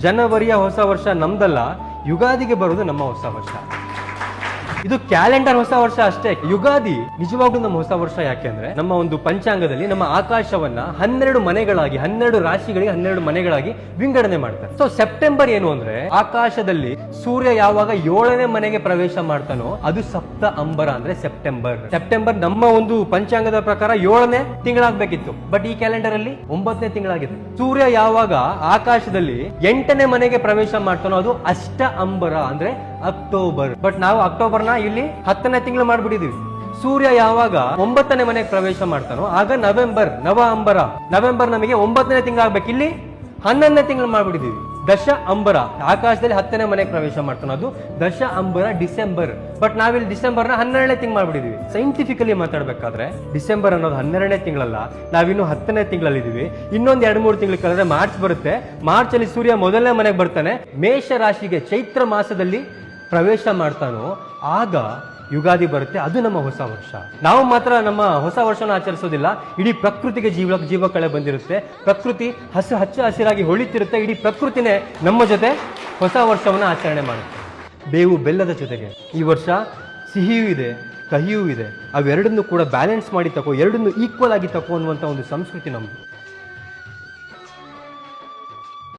ಜನವರಿಯ ಹೊಸ ವರ್ಷ ನಮ್ದಲ್ಲ, ಯುಗಾದಿಗೆ ಬರೋದು ನಮ್ಮ ಹೊಸ ವರ್ಷ. ಇದು ಕ್ಯಾಲೆಂಡರ್ ಹೊಸ ವರ್ಷ ಅಷ್ಟೇ. ಯುಗಾದಿ ನಿಜವಾಗ್ಲೂ ನಮ್ಮ ಹೊಸ ವರ್ಷ. ಯಾಕೆಂದ್ರೆ ನಮ್ಮ ಒಂದು ಪಂಚಾಂಗದಲ್ಲಿ ನಮ್ಮ ಆಕಾಶವನ್ನ 12 ಮನೆಗಳಾಗಿ, 12 ರಾಶಿಗಳಿಗೆ 12 ಮನೆಗಳಾಗಿ ವಿಂಗಡಣೆ ಮಾಡ್ತಾರೆ. ಸೊ ಸೆಪ್ಟೆಂಬರ್ ಏನು ಅಂದ್ರೆ, ಆಕಾಶದಲ್ಲಿ ಸೂರ್ಯ ಯಾವಾಗ 7ನೇ ಮನೆಗೆ ಪ್ರವೇಶ ಮಾಡ್ತಾನೋ ಅದು ಸಪ್ತ ಅಂಬರ ಅಂದ್ರೆ ಸೆಪ್ಟೆಂಬರ್. ಸೆಪ್ಟೆಂಬರ್ ನಮ್ಮ ಒಂದು ಪಂಚಾಂಗದ ಪ್ರಕಾರ 7ನೇ ತಿಂಗಳಾಗಬೇಕಿತ್ತು, ಬಟ್ ಈ ಕ್ಯಾಲೆಂಡರ್ ಅಲ್ಲಿ 9ನೇ ತಿಂಗಳಾಗಿದೆ. ಸೂರ್ಯ ಯಾವಾಗ ಆಕಾಶದಲ್ಲಿ 8ನೇ ಮನೆಗೆ ಪ್ರವೇಶ ಮಾಡ್ತಾನೋ ಅದು ಅಷ್ಟ ಅಂಬರ ಅಂದ್ರೆ ಅಕ್ಟೋಬರ್. ಬಟ್ ನಾವು ಅಕ್ಟೋಬರ್ನ ಇಲ್ಲಿ 10ನೇ ತಿಂಗಳು ಮಾಡ್ಬಿಟ್ಟಿದೀವಿ. ಸೂರ್ಯ ಯಾವಾಗ 9ನೇ ಮನೆಗೆ ಪ್ರವೇಶ ಮಾಡ್ತಾನೋ ಆಗ ನವೆಂಬರ್, ನವ ಅಂಬರ. ನವೆಂಬರ್ ನಮಗೆ 9ನೇ ತಿಂಗಳಾಗ್ಬೇಕು, ಇಲ್ಲಿ 11ನೇ ತಿಂಗಳು ಮಾಡ್ಬಿಟ್ಟಿದೀವಿ. ದಶ ಅಂಬರ, ಆಕಾಶದಲ್ಲಿ 10ನೇ ಮನೆಗೆ ಪ್ರವೇಶ ಮಾಡ್ತಾನೋ ಅದು ದಶ ಅಂಬರ ಡಿಸೆಂಬರ್. ಬಟ್ ನಾವಿಲ್ಲಿ ಡಿಸೆಂಬರ್ನ 12ನೇ ತಿಂಗಳು ಮಾಡ್ಬಿಟ್ಟಿದೀವಿ. ಸೈಂಟಿಫಿಕಲಿ ಮಾತಾಡ್ಬೇಕಾದ್ರೆ ಡಿಸೆಂಬರ್ ಅನ್ನೋದು 12ನೇ ತಿಂಗಳಲ್ಲ, ನಾವಿನ್ನು 10ನೇ ತಿಂಗಳಲ್ಲಿ ಇದೀವಿ. ಇನ್ನೊಂದು 2-3 ತಿಂಗಳು ಕಳೆದ್ರೆ ಮಾರ್ಚ್ ಬರುತ್ತೆ. ಮಾರ್ಚ್ ಅಲ್ಲಿ ಸೂರ್ಯ 1ನೇ ಮನೆಗೆ ಬರ್ತಾನೆ, ಮೇಷ ರಾಶಿಗೆ ಚೈತ್ರ ಮಾಸದಲ್ಲಿ ಪ್ರವೇಶ ಮಾಡ್ತಾನೋ ಆಗ ಯುಗಾದಿ ಬರುತ್ತೆ. ಅದು ನಮ್ಮ ಹೊಸ ವರ್ಷ. ನಾವು ಮಾತ್ರ ನಮ್ಮ ಹೊಸ ವರ್ಷನ ಆಚರಿಸೋದಿಲ್ಲ, ಇಡೀ ಪ್ರಕೃತಿಗೆ ಜೀವ ಕಳೆ ಬಂದಿರುತ್ತೆ. ಪ್ರಕೃತಿ ಹಚ್ಚ ಹಸಿರಾಗಿ ಹೊಳಿತಿರುತ್ತೆ. ಇಡೀ ಪ್ರಕೃತಿನೇ ನಮ್ಮ ಜೊತೆ ಹೊಸ ವರ್ಷವನ್ನ ಆಚರಣೆ ಮಾಡುತ್ತೆ. ಬೇವು ಬೆಲ್ಲದ ಜೊತೆಗೆ ಈ ವರ್ಷ ಸಿಹಿಯೂ ಇದೆ, ಕಹಿಯೂ ಇದೆ. ಅವೆರಡನ್ನು ಕೂಡ ಬ್ಯಾಲೆನ್ಸ್ ಮಾಡಿ ತಗೋ, ಎರಡನ್ನು ಈಕ್ವಲ್ ಆಗಿ ತಗೋ ಅನ್ನುವಂಥ ಒಂದು ಸಂಸ್ಕೃತಿ ನಮ್ದು.